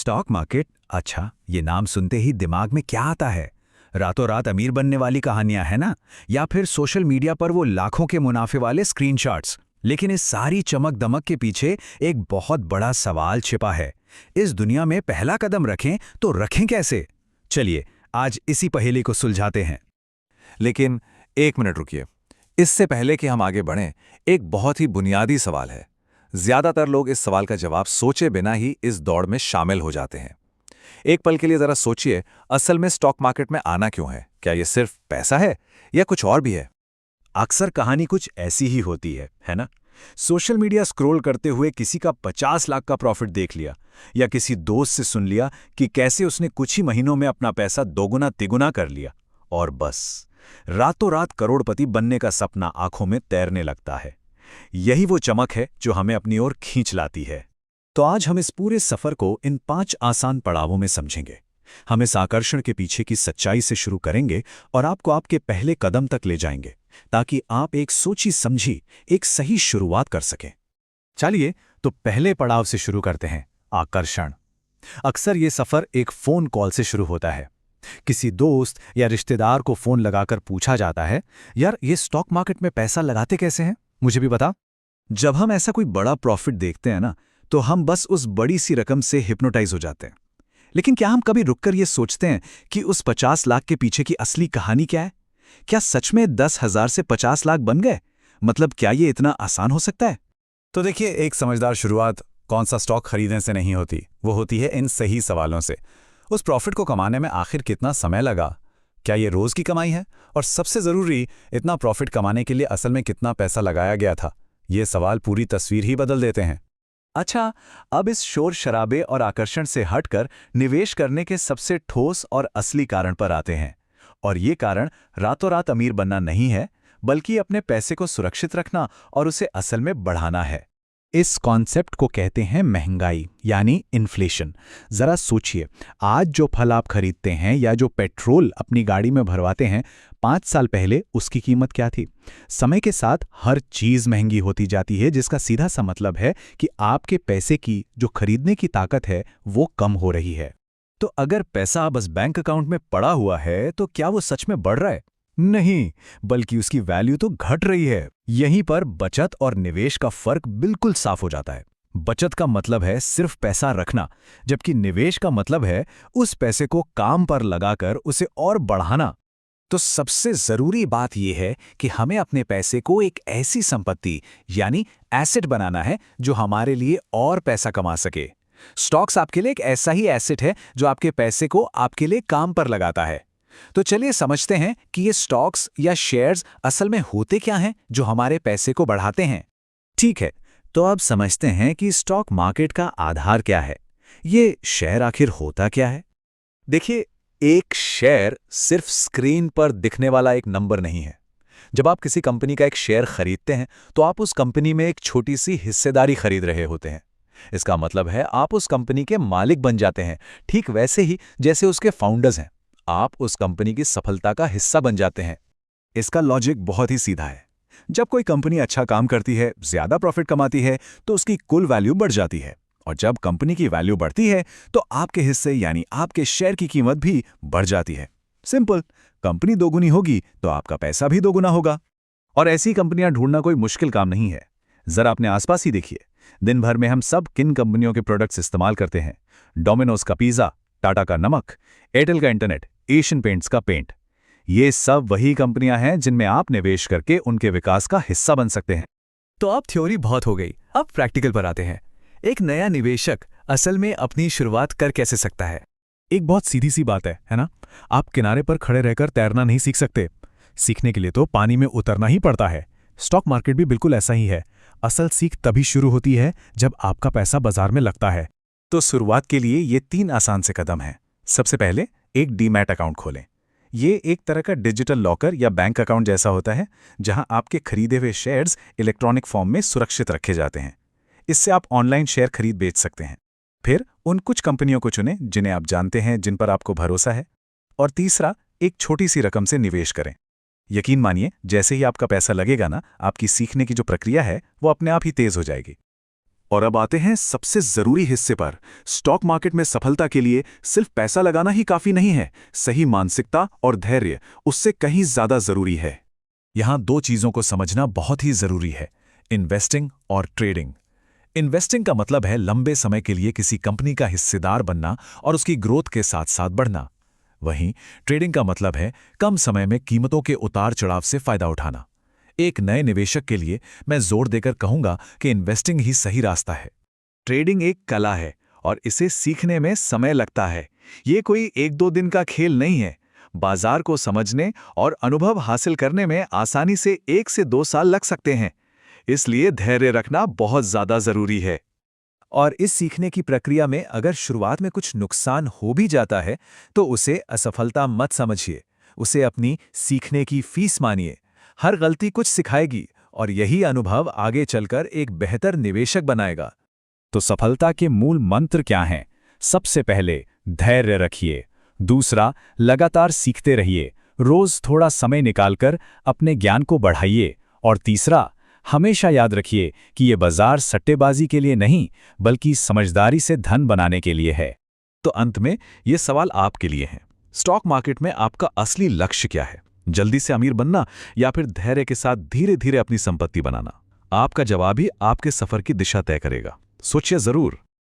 Stock market, अच्छा, ये नाम सुनते ही दिमाग में क्या आता है? रातों रात अमीर बनने वाली कहानियां है ना? या फिर सोशल मीडिया पर वो लाखों के मुनाफे वाले स्क्रीनशॉट्स? लेकिन इस सारी चमक दमक के पीछे एक बहुत बड़ा सवाल छिपा है। इस दुनिया में पहला कदम रखें तो रखें कैसे? चलिए आज इसी पहेली को सुलझाते हैं। लेकिन एक मिनट रुकिए। इससे पहले कि हम आगे बढ़ें, एक बहुत ही बुनियादी सवाल है। ज्यादातर लोग इस सवाल का जवाब सोचे बिना ही इस दौड़ में शामिल हो जाते हैं। एक पल के लिए जरा सोचिए, असल में स्टॉक मार्केट में आना क्यों है? क्या ये सिर्फ पैसा है या कुछ और भी है? अक्सर कहानी कुछ ऐसी ही होती है ना? सोशल मीडिया स्क्रॉल करते हुए किसी का 50 लाख का प्रॉफिट देख लिया, या किसी दोस्त से सुन लिया कि कैसे उसने कुछ ही महीनों में अपना पैसा दोगुना तिगुना कर लिया, और बस रातों रात करोड़पति बनने का सपना आंखों में तैरने लगता है। यही वो चमक है जो हमें अपनी ओर खींच लाती है। तो आज हम इस पूरे सफर को इन 5 आसान पड़ावों में समझेंगे। हम इस आकर्षण के पीछे की सच्चाई से शुरू करेंगे और आपको आपके पहले कदम तक ले जाएंगे, ताकि आप एक सोची समझी एक सही शुरुआत कर सकें। चलिए तो पहले पड़ाव से शुरू करते हैं, आकर्षण। अक्सर ये सफर एक फोन कॉल से शुरू होता है। किसी दोस्त या रिश्तेदार को फोन लगाकर पूछा जाता है, यार ये स्टॉक मार्केट में पैसा लगाते कैसे हैं, मुझे भी बता। जब हम ऐसा कोई बड़ा प्रॉफिट देखते हैं ना, तो हम बस उस बड़ी सी रकम से हिप्नोटाइज हो जाते हैं। लेकिन क्या हम कभी रुककर ये सोचते हैं कि उस 50 लाख के पीछे की असली कहानी क्या है? क्या सच में 10,000 से 50 लाख बन गए? मतलब क्या ये इतना आसान हो सकता है? तो देखिए, एक समझदार शुरुआत कौन सा स्टॉक खरीदने से नहीं होती, वो होती है इन सही सवालों से। उस प्रॉफिट को कमाने में आखिर कितना समय लगा? क्या ये रोज की कमाई है? और सबसे जरूरी, इतना प्रॉफिट कमाने के लिए असल में कितना पैसा लगाया गया था? ये सवाल पूरी तस्वीर ही बदल देते हैं। अच्छा, अब इस शोर शराबे और आकर्षण से हटकर निवेश करने के सबसे ठोस और असली कारण पर आते हैं। और ये कारण रातों रात अमीर बनना नहीं है, बल्कि अपने पैसे को सुरक्षित रखना और उसे असल में बढ़ाना है। इस कॉन्सेप्ट को कहते हैं महंगाई, यानी इन्फ्लेशन। जरा सोचिए, आज जो फल आप खरीदते हैं या जो पेट्रोल अपनी गाड़ी में भरवाते हैं, 5 साल पहले उसकी कीमत क्या थी? समय के साथ हर चीज महंगी होती जाती है, जिसका सीधा सा मतलब है कि आपके पैसे की जो खरीदने की ताकत है वो कम हो रही है। तो अगर पैसा बस बैंक अकाउंट में पड़ा हुआ है, तो क्या वो सच में बढ़ रहा है? नहीं, बल्कि उसकी वैल्यू तो घट रही है। यहीं पर बचत और निवेश का फर्क बिल्कुल साफ हो जाता है। बचत का मतलब है सिर्फ पैसा रखना, जबकि निवेश का मतलब है उस पैसे को काम पर लगाकर उसे और बढ़ाना। तो सबसे जरूरी बात यह है कि हमें अपने पैसे को एक ऐसी संपत्ति यानी एसेट बनाना है जो हमारे लिए और पैसा कमा सके। स्टॉक्स आपके लिए एक ऐसा ही एसेट है जो आपके पैसे को आपके लिए काम पर लगाता है। तो चलिए समझते हैं कि ये स्टॉक्स या शेयर्स असल में होते क्या हैं जो हमारे पैसे को बढ़ाते हैं। ठीक है, तो अब समझते हैं कि स्टॉक मार्केट का आधार क्या है। ये शेयर आखिर होता क्या है? देखिए, एक शेयर सिर्फ स्क्रीन पर दिखने वाला एक नंबर नहीं है। जब आप किसी कंपनी का एक शेयर खरीदते हैं, तो आप उस कंपनी में एक छोटी सी हिस्सेदारी खरीद रहे होते हैं। इसका मतलब है आप उस कंपनी के मालिक बन जाते हैं, ठीक वैसे ही जैसे उसके फाउंडर्स हैं। आप उस कंपनी की सफलता का हिस्सा बन जाते हैं। इसका लॉजिक बहुत ही सीधा है। जब कोई कंपनी अच्छा काम करती है, ज्यादा प्रॉफिट कमाती है, तो उसकी कुल वैल्यू बढ़ जाती है। और जब कंपनी की वैल्यू बढ़ती है, तो आपके हिस्से यानी आपके शेयर की कीमत भी बढ़ जाती है। सिंपल, कंपनी दोगुनी होगी तो आपका पैसा भी दोगुना होगा। और ऐसी कंपनियां ढूंढना कोई मुश्किल काम नहीं है। जरा अपने आसपास ही देखिए, दिन भर में हम सब किन कंपनियों के प्रोडक्ट्स इस्तेमाल करते हैं? डोमिनोज का पिज्जा, टाटा का नमक, एयरटेल का इंटरनेट, एशियन पेंट्स का पेंट। ये सब वही कंपनियां हैं जिनमें आप निवेश करके उनके विकास का हिस्सा बन सकते हैं। तो अब थ्योरी बहुत हो गई, अब प्रैक्टिकल पर आते हैं। एक नया निवेशक असल में अपनी शुरुआत कर कैसे सकता है? एक बहुत सीधी सी बात है ना? आप किनारे पर खड़े रहकर तैरना नहीं सीख सकते। सीखने के लिए तो पानी में उतरना ही पड़ता है। स्टॉक मार्केट भी बिल्कुल ऐसा ही है। असल सीख तभी शुरू होती है जब आपका पैसा बाजार में लगता है। तो शुरुआत के लिए ये 3 आसान से कदम हैं। सबसे पहले एक डीमैट अकाउंट खोलें। ये एक तरह का डिजिटल लॉकर या बैंक अकाउंट जैसा होता है, जहां आपके खरीदे हुए शेयर्स इलेक्ट्रॉनिक फॉर्म में सुरक्षित रखे जाते हैं। इससे आप ऑनलाइन शेयर खरीद बेच सकते हैं। फिर उन कुछ कंपनियों को चुनें जिन्हें आप जानते हैं, जिन पर आपको भरोसा है। और तीसरा, एक छोटी सी रकम से निवेश करें। यकीन मानिए, जैसे ही आपका पैसा लगेगा ना, आपकी सीखने की जो प्रक्रिया है वो अपने आप ही तेज हो जाएगी। और अब आते हैं सबसे जरूरी हिस्से पर। स्टॉक मार्केट में सफलता के लिए सिर्फ पैसा लगाना ही काफी नहीं है, सही मानसिकता और धैर्य उससे कहीं ज्यादा जरूरी है। यहां दो चीजों को समझना बहुत ही जरूरी है, इन्वेस्टिंग और ट्रेडिंग। इन्वेस्टिंग का मतलब है लंबे समय के लिए किसी कंपनी का हिस्सेदार बनना और उसकी ग्रोथ के साथ साथ बढ़ना। वहीं ट्रेडिंग का मतलब है कम समय में कीमतों के उतार चढ़ाव से फायदा उठाना। एक नए निवेशक के लिए मैं जोर देकर कहूंगा कि इन्वेस्टिंग ही सही रास्ता है। ट्रेडिंग एक कला है और इसे सीखने में समय लगता है। ये कोई 1-2 दिन का खेल नहीं है। बाजार को समझने और अनुभव हासिल करने में आसानी से 1 से 2 साल लग सकते हैं। इसलिए धैर्य रखना बहुत ज्यादा जरूरी है। और इस सीखने की प्रक्रिया में अगर शुरुआत में कुछ नुकसान हो भी जाता है तो उसे असफलता मत समझिए, उसे अपनी सीखने की फीस मानिए। हर गलती कुछ सिखाएगी और यही अनुभव आगे चलकर एक बेहतर निवेशक बनाएगा। तो सफलता के मूल मंत्र क्या हैं? सबसे पहले धैर्य रखिए, दूसरा लगातार सीखते रहिए, रोज थोड़ा समय निकालकर अपने ज्ञान को बढ़ाइए, और तीसरा हमेशा याद रखिए कि ये बाजार सट्टेबाजी के लिए नहीं बल्कि समझदारी से धन बनाने के लिए है। तो अंत में ये सवाल आपके लिए है, स्टॉक मार्केट में आपका असली लक्ष्य क्या है? जल्दी से अमीर बनना या फिर धैर्य के साथ धीरे धीरे अपनी संपत्ति बनाना? आपका जवाब ही आपके सफर की दिशा तय करेगा। सोचिए जरूर।